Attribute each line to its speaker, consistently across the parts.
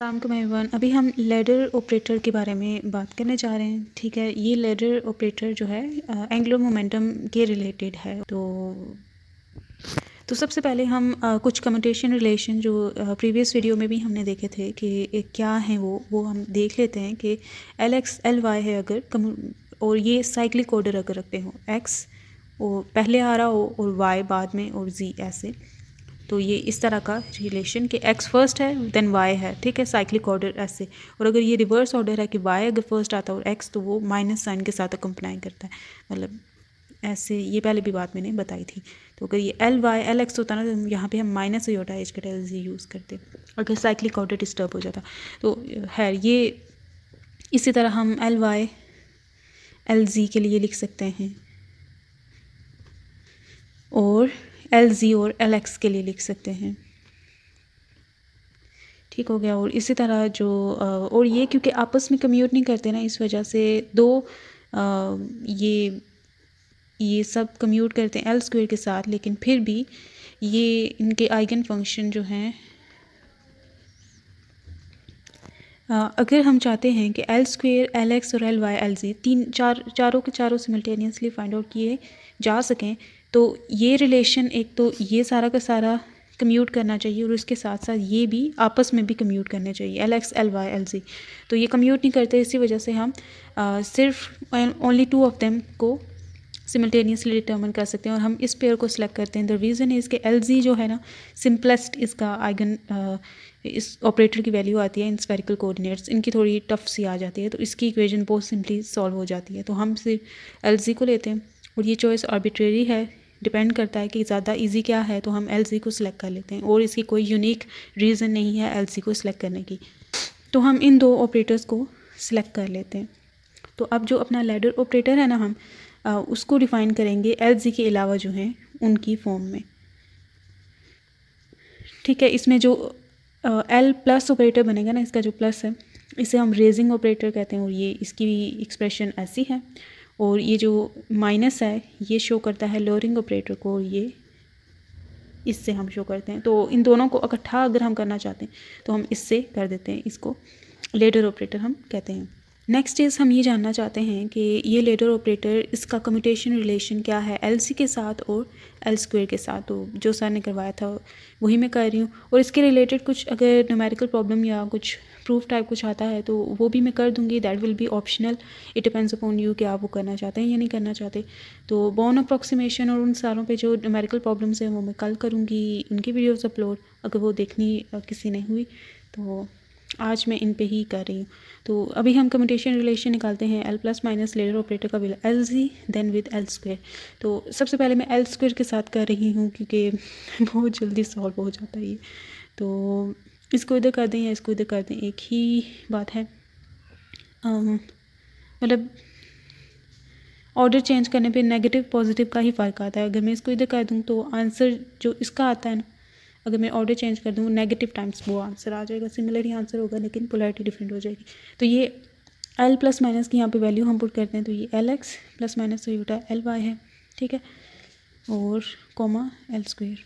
Speaker 1: अस्सलाम एवरीवन। अभी हम लैडर ऑपरेटर के बारे में बात करने जा रहे हैं। ठीक है, ये लैडर ऑपरेटर जो है एंगुलर मोमेंटम के रिलेटेड है। तो सबसे पहले हम कुछ कम्यूटेशन रिलेशन जो प्रीवियस वीडियो में भी हमने देखे थे कि क्या है वो हम देख लेते हैं कि एल एक्स एल वाई है अगर और ये साइक्लिक ऑर्डर अगर रखते हो, एक्स और पहले आ रहा हो और वाई बाद में और जी ऐसे, तो ये इस तरह का रिलेशन कि एक्स फर्स्ट है देन वाई है। ठीक है, साइक्लिक ऑर्डर ऐसे। और अगर ये रिवर्स ऑर्डर है कि वाई अगर फर्स्ट आता है और एक्स, तो वो माइनस साइन के साथ अकम्पनाई करता है, मतलब ऐसे। ये पहले भी बात मैंने बताई थी। तो अगर ये एल वाई एल एक्स होता ना, तो यहाँ पे हम माइनस आयोटा एच का एल जी यूज़ करते अगर साइक्लिक ऑर्डर डिस्टर्ब हो जाता। तो है ये इसी तरह हम एल वाई एल जी के लिए लिख सकते हैं और एल जी और एल एक्स के लिए लिख सकते हैं। ठीक हो गया। और इसी तरह जो और ये क्योंकि आपस में कम्यूट नहीं करते ना, इस वजह से दो ये सब कम्यूट करते हैं एल स्क्वायर के साथ, लेकिन फिर भी ये इनके आइगन फंक्शन जो हैं, अगर हम चाहते हैं कि एल स्क्वायर एल एक्स और एल वाई एल जी चारों के चारों सिमल्टेनियसली फाइंड आउट किए जा सकें, तो ये रिलेशन एक तो ये सारा का सारा कम्यूट करना चाहिए और उसके साथ साथ ये भी आपस में भी कम्यूट करने चाहिए, L X L Y L G. तो ये कम्यूट नहीं करते, इसी वजह से हम सिर्फ ओनली टू ऑफ देम को सिमल्टेनियसली डिटर्मिन कर सकते हैं और हम इस पेयर को सिलेक्ट करते हैं। द रीज़न इज़ कि एल जी जो है ना, सिंपलेस्ट इसका आइगन इस ऑपरेटर की वैल्यू आती है इन स्फेरिकल कोऑर्डिनेट्स। इनकी थोड़ी टफ सी आ जाती है, तो इसकी इक्वेशन बहुत सिंपली सॉल्व हो जाती है। तो हम सिर्फ एल जी को लेते हैं और ये चॉइस आर्बिट्रेरी है, डिपेंड करता है कि ज़्यादा इजी क्या है, तो हम एल जी को सिलेक्ट कर लेते हैं और इसकी कोई यूनिक रीज़न नहीं है एल जी को सिलेक्ट करने की। तो हम इन दो ऑपरेटर्स को सिलेक्ट कर लेते हैं। तो अब जो अपना लैडर ऑपरेटर है ना, हम उसको डिफ़ाइन करेंगे एल जी के अलावा जो हैं उनकी फॉर्म में। ठीक है, इसमें जो एल प्लस ऑपरेटर बनेगा ना, इसका जो प्लस है इसे हम रेजिंग ऑपरेटर कहते हैं और ये इसकी एक्सप्रेशन ऐसी है। और ये जो माइनस है ये शो करता है लोअरिंग ऑपरेटर को और ये इससे हम शो करते हैं। तो इन दोनों को इकट्ठा अगर हम करना चाहते हैं तो हम इससे कर देते हैं, इसको लैडर ऑपरेटर हम कहते हैं। नेक्स्ट चीज़ हम ये जानना चाहते हैं कि ये लैडर ऑपरेटर इसका कम्यूटेशन रिलेशन क्या है एल सी के साथ और एल स्क्वायर के साथ। तो जो सर ने करवाया था वही मैं कर रही हूँ और इसके रिलेटेड कुछ अगर न्यूमेरिकल प्रॉब्लम या कुछ प्रूफ टाइप कुछ आता है तो वो भी मैं कर दूँगी। That will be optional, it depends upon you कि आप वो करना चाहते हैं या नहीं करना चाहते। तो बॉर्न अप्रॉक्सीमेशन और उन सारों पे जो न्यूमेरिकल प्रॉब्लम्स हैं वो मैं कल करूँगी, उनकी वीडियोज़ अपलोड, अगर वो देखनी किसी ने हुई तो। आज मैं इन पे ही कर रही हूँ। तो अभी हम कम्यूटेशन रिलेशन निकालते हैं L plus minus ladder operator का will L G then with L square. तो सबसे पहले मैं एल स्क्वायर के साथ कर रही हूँ क्योंकि बहुत जल्दी सॉल्व हो जाता है ये। तो इसको इधर कर दें या इसको इधर कर दें, एक ही बात है। मतलब ऑर्डर चेंज करने पे नेगेटिव पॉजिटिव का ही फ़र्क आता है। अगर मैं इसको इधर कर दूँ तो आंसर जो इसका आता है ना, अगर मैं ऑर्डर चेंज कर दूँ नेगेटिव टाइम्स वो आंसर आ जाएगा, सिमिलर ही आंसर होगा लेकिन पोलैरिटी डिफरेंट हो जाएगी। तो ये एल प्लस माइनस की यहाँ पे वैल्यू हम पुट करते हैं, तो ये L X plus minus iota L Y है। ठीक है, और कॉमा एल स्क्वायर।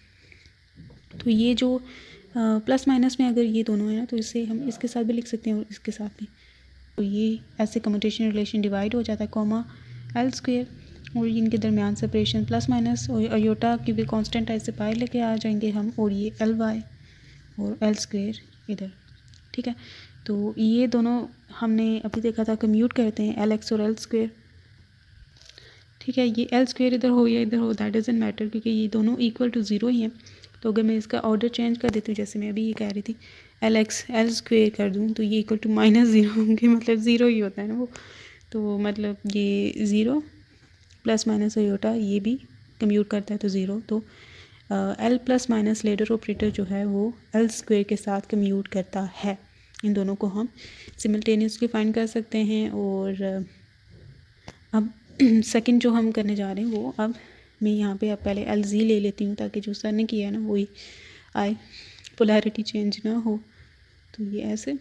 Speaker 1: तो ये जो प्लस माइनस में अगर ये दोनों है ना, तो इसे हम इसके साथ भी लिख सकते हैं और इसके साथ भी। तो ये ऐसे कम्यूटेशन रिलेशन डिवाइड हो जाता है, कॉमा एल स्क्वायर और इनके दरमियान सेपरेशन प्लस माइनस और अयोटा की भी कांस्टेंट ऐसे बाहर लेके आ जाएंगे हम, और ये एल वाई और एल स्क्वायर इधर। ठीक है, तो ये दोनों हमने अभी देखा था कम्यूट करते हैं एल एक्स और एल स्क्वायर। ठीक है, ये एल स्क्वायर इधर हो या इधर हो दैट डजंट मैटर क्योंकि ये दोनों इक्वल टू ज़ीरो ही हैं। तो अगर मैं इसका ऑर्डर चेंज कर देती हूँ, जैसे मैं अभी ये कह रही थी एल एक्स एल स्क्वायर कर दूँ, तो ये इक्वल टू माइनस ज़ीरो होंगे, मतलब ज़ीरो ही होता है ना वो। तो मतलब ये ज़ीरो प्लस माइनस आयोटा ये भी कम्यूट करता है तो ज़ीरो। तो L plus minus ladder operator जो है वो एल स्क्वायर के साथ कम्यूट करता है। इन दोनों को हम सिमल्टेनियसली फाइंड कर सकते हैं। और अब सेकंड जो हम करने जा रहे हैं वो, अब मैं यहाँ पे अब पहले एल जी ले लेती हूँ ताकि जो सर ने किया है ना वही आए, पोलैरिटी चेंज ना हो। तो ये ऐसे।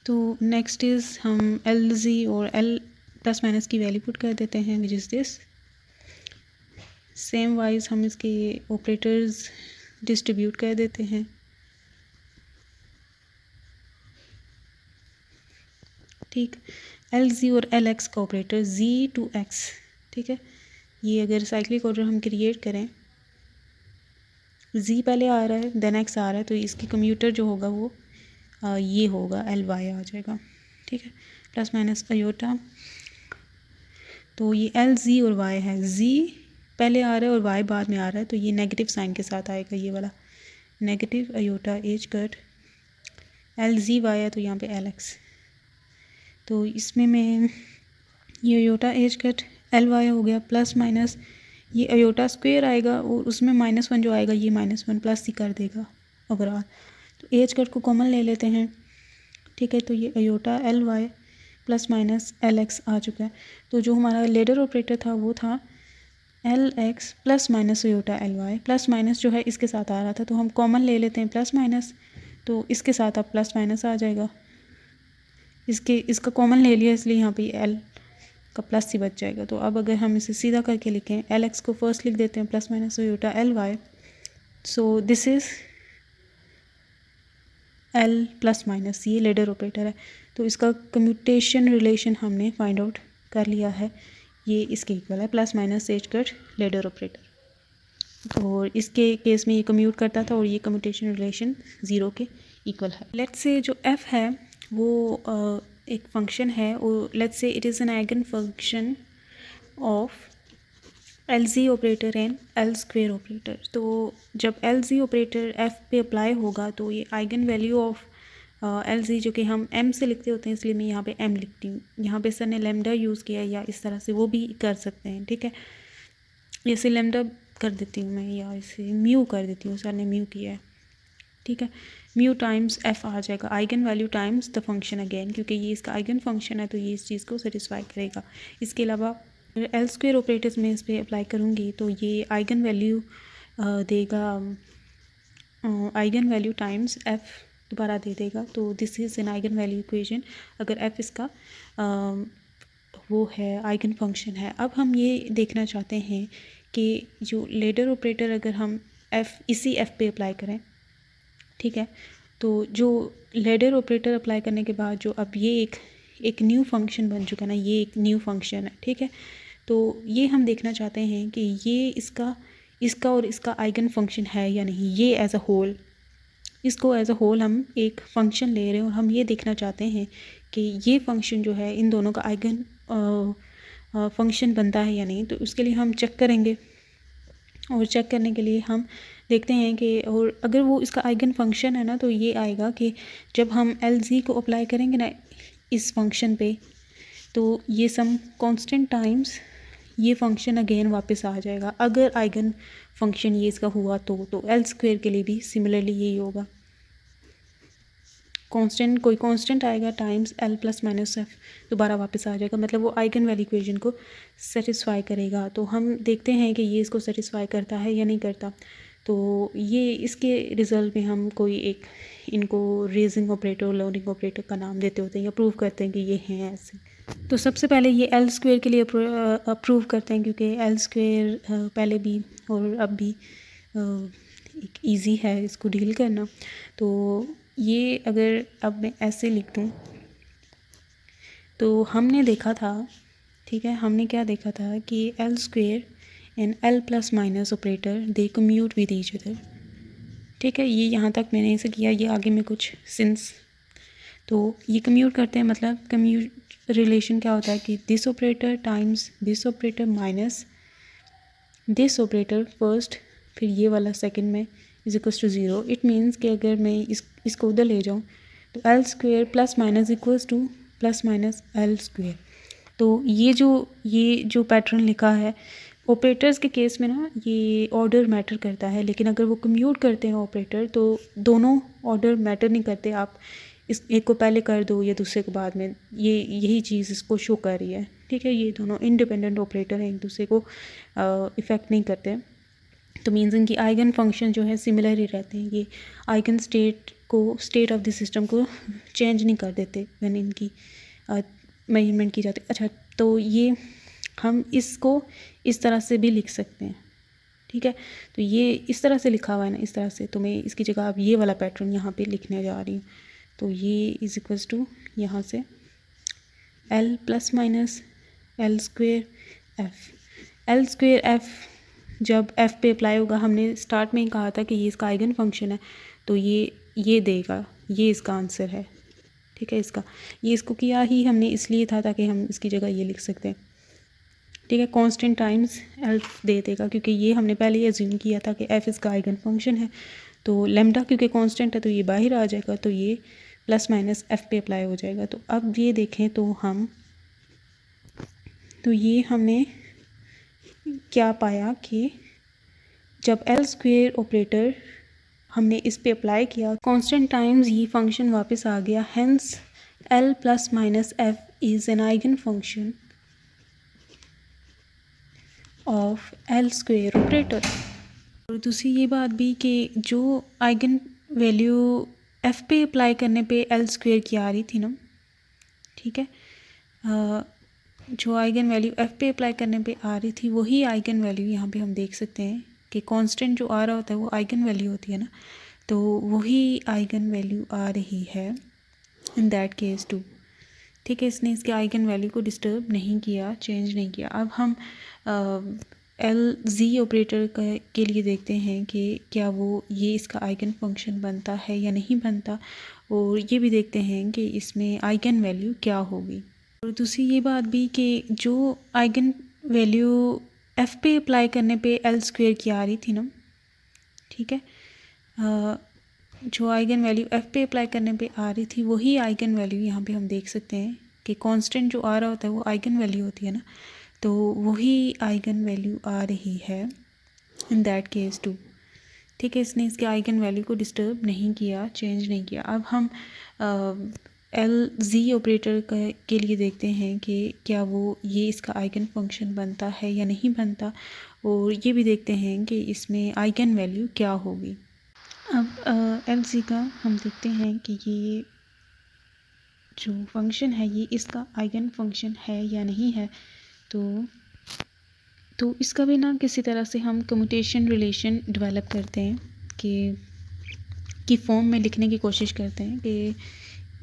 Speaker 1: तो नेक्स्ट इज़ हम एल जी और एल प्लस माइनस की वैल्यू पुट कर देते हैं which is this. Same wise हम इसके ऑपरेटर्स डिस्ट्रीब्यूट कर देते हैं। ठीक। एल जी और एल एक्स का ऑपरेटर जी टू एक्स, ठीक है। ये अगर साइक्लिक ऑर्डर हम क्रिएट करें, जी पहले आ रहा है देन एक्स आ रहा है, तो इसकी कम्यूटर जो होगा वो ये होगा एल वाई आ जाएगा, ठीक है। प्लस माइनस अयोटा, तो ये एल जी और वाई है, जी पहले आ रहा है और वाई बाद में आ रहा है, तो ये नेगेटिव साइन के साथ आएगा, ये वाला negative iota h cut L G Y है, तो यहाँ पे एल एक्स, तो इसमें मैं ये iota h cut L Y हो गया, प्लस माइनस ये अयोटा स्क्वेयर आएगा और उसमें -1 जो आएगा ये -1 प्लस ही कर देगा ओवरऑल। तो एज कट को कॉमन ले लेते हैं, ठीक है। तो ये iota L Y plus minus L X आ चुका है। तो जो हमारा लेडर ऑपरेटर था वो था L X plus minus iota L Y, plus minus जो है इसके साथ आ रहा था, तो हम कॉमन ले लेते हैं प्लस माइनस, तो इसके साथ अब प्लस माइनस आ जाएगा, इसका कॉमन ले लिया इसलिए यहाँ पे एल का प्लस ही बच जाएगा। तो अब अगर हम इसे सीधा करके लिखें, एल एक्स को फर्स्ट लिख देते हैं plus minus iota L Y, so this is L plus minus, ये लेडर ऑपरेटर है। तो इसका कम्यूटेशन रिलेशन हमने फाइंड आउट कर लिया है, ये इसके इक्वल है, plus minus h cut ladder operator, और इसके केस में ये कम्यूट करता था और ये कम्यूटेशन रिलेशन 0 के इक्वल है। लेट्स से जो f है वो एक फंक्शन है और let's say it is an eigen function of L G operator and L square operator. तो जब एल जी ऑपरेटर एफ पे अप्लाई होगा तो ये eigen value of L G जो कि हम एम से लिखते होते हैं, इसलिए मैं यहाँ पे एम लिखती हूँ। यहाँ पे सर ने लेमडा यूज़ किया है, या इस तरह से वो भी कर सकते हैं, ठीक है। जैसे लेमडा कर देती हूँ मैं, या इसे म्यू कर देती हूँ, सर ने म्यू किया है, ठीक है। म्यू टाइम्स एफ आ जाएगा, eigen value times the function again, क्योंकि ये इसका आइगन फंक्शन है तो ये इस चीज़ को सेटिस्फाई करेगा। इसके अलावा एल स्क्वेयर ऑपरेटर्स में इस पर अप्लाई करूँगी तो ये आइगन वैल्यू देगा, आइगन वैल्यू टाइम्स एफ दोबारा दे देगा। तो this is an eigen value equation, अगर एफ इसका वो है आइगन फंक्शन है। अब हम ये देखना चाहते हैं कि जो लेडर ऑपरेटर अगर हम एफ इसी एफ पे अप्लाई करें, ठीक है, तो जो लेडर ऑपरेटर अप्लाई करने के बाद जो अब ये एक न्यू फंक्शन बन चुका है ना, ये एक न्यू फंक्शन है, ठीक है। तो ये हम देखना चाहते हैं कि ये इसका और इसका आइगन फंक्शन है या नहीं, ये एज अ होल, इसको एज अ होल हम एक फंक्शन ले रहे हैं और हम ये देखना चाहते हैं कि ये फंक्शन जो है इन दोनों का आइगन फंक्शन बनता है या नहीं। तो उसके लिए हम चेक करेंगे, और चेक करने के लिए हम देखते हैं कि और अगर वो इसका आइगन फंक्शन है ना, तो ये आएगा कि जब हम एल जी को अप्लाई करेंगे ना इस फंक्शन पे, तो ये सम कांस्टेंट टाइम्स ये फंक्शन अगेन वापस आ जाएगा। अगर आइगन फंक्शन ये इसका हुआ तो एल स्क्वेयर के लिए भी सिमिलरली यही होगा, कांस्टेंट कोई कांस्टेंट आएगा times L plus minus F दोबारा वापस आ जाएगा, मतलब वो आइगन वैल्यू इक्वेशन को सेटिस्फाई करेगा। तो हम देखते हैं कि ये इसको सेटिस्फाई करता है या नहीं करता। तो ये इसके रिज़ल्ट में हम कोई एक इनको रेजिंग ऑपरेटर लोडिंग ऑपरेटर का नाम देते होते हैं या प्रूव करते हैं कि ये हैं ऐसे। तो सबसे पहले ये एल स्क्वेयर के लिए प्रूव करते हैं, क्योंकि एल स्क्वेयर पहले भी और अब भी एक ईजी है इसको डील करना। तो ये अगर अब मैं ऐसे लिख दूँ तो हमने देखा था, ठीक है, हमने क्या देखा था कि L square and L plus minus operator they commute with each other, ठीक है। ये यहाँ तक मैंने इसे किया, ये आगे में कुछ सिंस, तो ये कम्यूट करते हैं, मतलब कम्यूट रिलेशन क्या होता है कि this operator times this operator minus this operator first, फिर ये वाला सेकंड में is equals to 0। It means कि अगर मैं इसको उधर ले जाऊँ तो L square plus minus equals to plus minus L square. तो ये जो पैटर्न लिखा है ऑपरेटर्स के केस में ना, ये ऑर्डर मैटर करता है, लेकिन अगर वो कम्यूट करते हैं ऑपरेटर तो दोनों ऑर्डर मैटर नहीं करते। आप इस एक को पहले कर दो या दूसरे को बाद में, ये यही चीज़ इसको शो कर रही है, ठीक है। ये दोनों इंडिपेंडेंट ऑपरेटर हैं, एक दूसरे को इफ़ेक्ट नहीं करते। तो मीन्स इनकी आइगन फंक्शन जो है सिमिलर ही रहते हैं, ये eigen state of the system को चेंज नहीं कर देते व्हेन इनकी मेजरमेंट की जाती है। अच्छा, तो ये हम इसको इस तरह से भी लिख सकते हैं, ठीक है। तो ये इस तरह से लिखा हुआ है ना, इस तरह से, तो मैं इसकी जगह अब ये वाला पैटर्न यहाँ पे लिखने जा रही हूँ। तो ये इज इक्वल्स टू यहाँ से L plus minus L square F. L square F जब एफ पे अप्लाई होगा, हमने स्टार्ट में ही कहा था कि ये इसका आइगन फंक्शन है, तो ये देगा, ये इसका आंसर है। ठीक है, ये इसको किया ही हमने इसलिए था ताकि हम इसकी जगह ये लिख सकते हैं। ठीक है, कांस्टेंट टाइम्स एफ दे देगा, क्योंकि ये हमने पहले ही एज्यूम किया था कि एफ इसका आइगन फंक्शन है। तो लेमडा क्योंकि कांस्टेंट है तो ये बाहर आ जाएगा, तो ये प्लस माइनस एफ पे अप्लाई हो जाएगा। तो अब ये देखें तो ये हमने क्या पाया कि जब एल स्क्वेयर ऑपरेटर हमने इस पे अप्लाई किया, कांस्टेंट टाइम्स ये फंक्शन वापस आ गया। Hence L plus minus F is an eigen function of L square operator. और दूसरी ये बात भी कि जो आइगन वैल्यू एफ पे अप्लाई करने पे एल स्क्वेयर की आ रही थी ना, ठीक है, जो आइगन वैल्यू एफ पे अप्लाई करने पे आ रही थी वही आइगन वैल्यू यहाँ पे हम देख सकते हैं कि कांस्टेंट जो आ रहा होता है वो आइगन वैल्यू होती है ना, तो वही आइगन वैल्यू आ रही है इन दैट केस टू। ठीक है, इसने इसके आइगन वैल्यू को डिस्टर्ब नहीं किया, चेंज नहीं किया। अब हम एल जी ऑपरेटर के लिए देखते हैं कि क्या वो ये इसका आइगन फंक्शन बनता है या नहीं बनता, और ये भी देखते हैं कि इसमें आइगन वैल्यू क्या होगी। और दूसरी ये बात भी कि जो आइगन वैल्यू एफ पे अप्लाई करने पे एल स्क्वेयर की आ रही थी ना, ठीक है, जो आइगन वैल्यू एफ पे अप्लाई करने पे आ रही थी वही आइगन वैल्यू यहाँ पे हम देख सकते हैं कि कांस्टेंट जो आ रहा होता है वो आइगन वैल्यू होती है ना, तो वही आइगन वैल्यू आ रही है इन दैट केस टू। ठीक है, इसने इसके आइगन वैल्यू को डिस्टर्ब नहीं किया, चेंज नहीं किया। अब हम एल जी ऑपरेटर के लिए देखते हैं कि क्या वो ये इसका आइगन फंक्शन बनता है या नहीं बनता, और ये भी देखते हैं कि इसमें आइगन वैल्यू क्या होगी। अब एल जी का हम देखते हैं कि ये जो फंक्शन है ये इसका आइगन फंक्शन है या नहीं है। तो इसका भी ना किसी तरह से हम कम्यूटेशन रिलेशन डेवलप करते हैं कि फॉर्म में लिखने की कोशिश करते हैं कि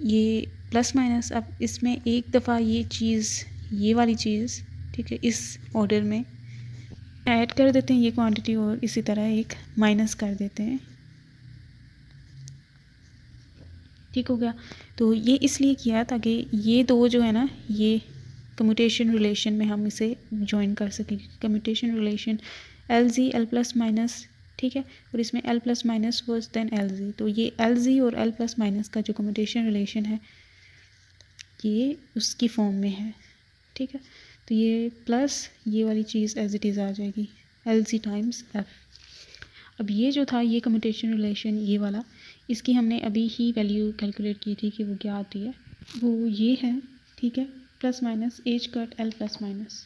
Speaker 1: ये प्लस माइनस, अब इसमें एक दफ़ा ये वाली चीज़, ठीक है, इस ऑर्डर में ऐड कर देते हैं ये क्वांटिटी, और इसी तरह एक माइनस कर देते हैं। ठीक हो गया। तो ये इसलिए किया ताकि ये दो जो है ना, ये कम्यूटेशन रिलेशन में हम इसे ज्वाइन कर सकें। Commutation relation L G L plus minus, ठीक है, और इसमें L plus minus worse than L G, तो ये एल जी और एल प्लस माइनस का जो कम्यूटेशन रिलेशन है ये उसकी फॉर्म में है। ठीक है, तो ये प्लस ये वाली चीज़ एज इट इज़ आ जाएगी एल जी टाइम्स एफ। अब ये जो था ये कम्यूटेशन रिलेशन ये वाला, इसकी हमने अभी ही वैल्यू कैलकुलेट की थी कि वो क्या आती है, वो ये है। ठीक है, plus minus h cut L plus minus.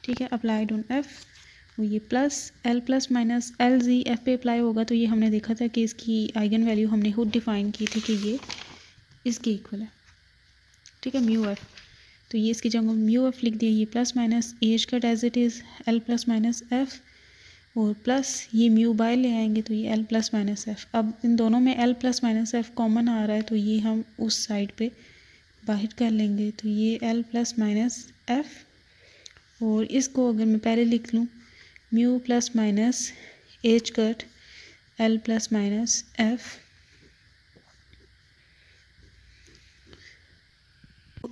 Speaker 1: ठीक है, अप्लाइड ऑन एफ, वो ये plus L plus minus L G F पे अप्लाई होगा। तो ये हमने देखा था कि इसकी आइगन वैल्यू हमने खुद डिफाइन की थी कि ये इसके इक्वल है। ठीक है, म्यू एफ, तो ये इसकी जगह म्यू एफ लिख दिया। ये plus minus h cut as it is L plus minus F, और प्लस ये म्यू बाय ले आएंगे तो ये एल प्लस माइनस एफ। अब इन दोनों में L plus minus F common आ रहा है, तो ये हम उस साइड पे बाहर कर लेंगे। तो ये एल प्लस माइनस एफ, और इसको अगर मैं पहले लिख लूँ mu plus minus h cut L plus minus F.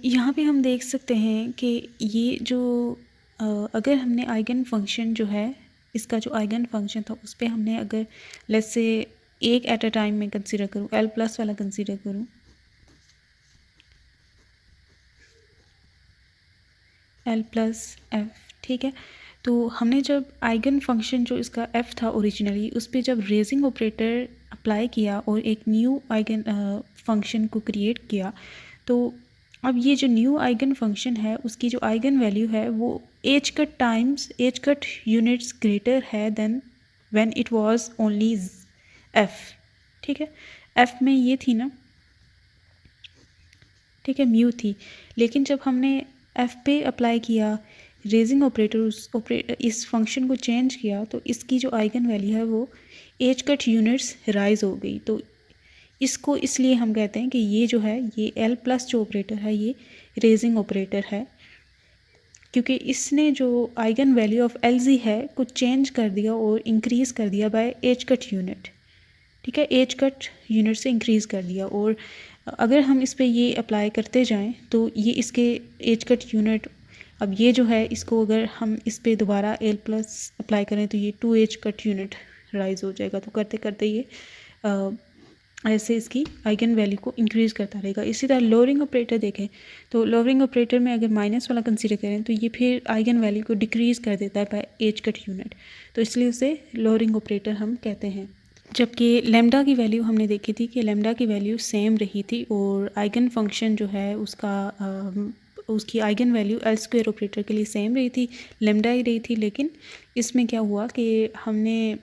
Speaker 1: यहाँ पे हम देख सकते हैं कि ये जो अगर हमने आइगन फंक्शन जो है, इसका जो आइगन फंक्शन था उस पर हमने अगर लेट्स से एक एट अ टाइम में कंसीडर करूँ, एल प्लस वाला कंसीडर करूँ, एल प्लस एफ। ठीक है, तो हमने जब आइगन फंक्शन जो इसका एफ था ओरिजिनली, उस पर जब रेजिंग ऑपरेटर अप्लाई किया और एक न्यू आइगन फंक्शन को क्रिएट किया, तो अब ये जो न्यू आइगन फंक्शन है उसकी जो आइगन वैल्यू है वो H cut times H cut units greater है than when it was only F. ठीक है, एफ में ये थी ना, ठीक है, म्यू थी, लेकिन जब हमने एफ पे अप्लाई किया रेजिंग ऑपरेटर, इस फंक्शन को चेंज किया, तो इसकी जो आइगन वैल्यू है वो एच कट यूनिट्स राइज हो गई। तो इसको इसलिए हम कहते हैं कि ये जो है ये एल प्लस जो ऑपरेटर है ये रेजिंग ऑपरेटर है, क्योंकि इसने जो eigen value of L G है कुछ चेंज कर दिया और इंक्रीज़ कर दिया बाय एज कट यूनिट। ठीक है, एज कट यूनिट से इंक्रीज़ कर दिया। और अगर हम इस पर ये अप्लाई करते जाएं तो ये इसके एज कट यूनिट, अब ये जो है इसको अगर हम इस पर दोबारा एल प्लस अप्लाई करें तो ये 2 एज कट यूनिट राइज हो जाएगा। तो करते करते ये ऐसे इसकी आइगन वैल्यू को इंक्रीज़ करता रहेगा। इसी तरह लोअरिंग ऑपरेटर देखें तो लोअरिंग ऑपरेटर में अगर माइनस वाला कंसीडर करें तो ये फिर आइगन वैल्यू को डिक्रीज़ कर देता है बाय एज कट यूनिट, तो इसलिए उसे लोअरिंग ऑपरेटर हम कहते हैं। जबकि लेमडा की वैल्यू हमने देखी थी कि लेमडा की वैल्यू सेम रही थी और आइगन फंक्शन जो है उसकी eigen value L square operator के लिए सेम रही थी, लेमडा ही रही थी। लेकिन इसमें क्या हुआ कि हमने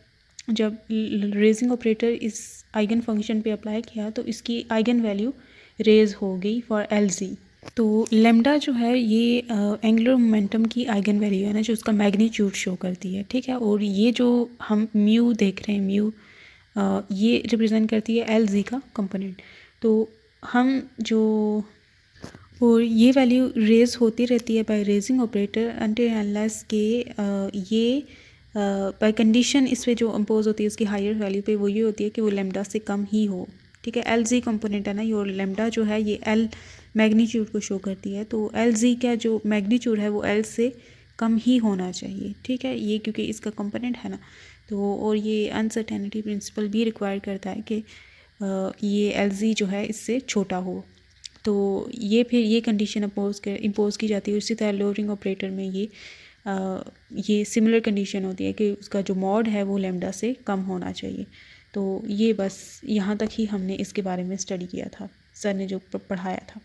Speaker 1: जब रेजिंग ऑपरेटर इस आइगन फंक्शन पे अप्लाई किया तो इसकी आइगन वैल्यू रेज हो गई फॉर एल जी। तो लेमडा जो है ये एंगुलर मोमेंटम की आइगन वैल्यू है ना, जो उसका मैग्नीट्यूड शो करती है। ठीक है, और ये जो हम म्यू देख रहे हैं, म्यू ये रिप्रेजेंट करती है एल जी का कंपोनेंट। तो हम जो और ये वैल्यू रेज होती रहती है by raising operator until unless के ये बाय कंडीशन इस पे जो इम्पोज होती है उसकी हायर वैल्यू पे, वो ये होती है कि वो लेमडा से कम ही हो। ठीक है, एल जी कंपोनेंट है ना ये, और लेमडा जो है ये एल मैग्नीट्यूड को शो करती है। तो एल जी का जो मैग्नीट्यूड है वो एल से कम ही होना चाहिए। ठीक है, ये क्योंकि इसका कंपोनेंट है ना, तो और ये अनसर्टेनिटी प्रिंसिपल भी रिक्वायर करता है कि ये एल जी जो है इससे छोटा हो। तो ये फिर ये कंडीशन इम्पोज की जाती है। उसी तरह लोअरिंग ऑपरेटर में ये सिमिलर कंडीशन होती है कि उसका जो मॉड है वो लेमडा से कम होना चाहिए। तो ये बस यहाँ तक ही हमने इसके बारे में स्टडी किया था, सर ने जो पढ़ाया था।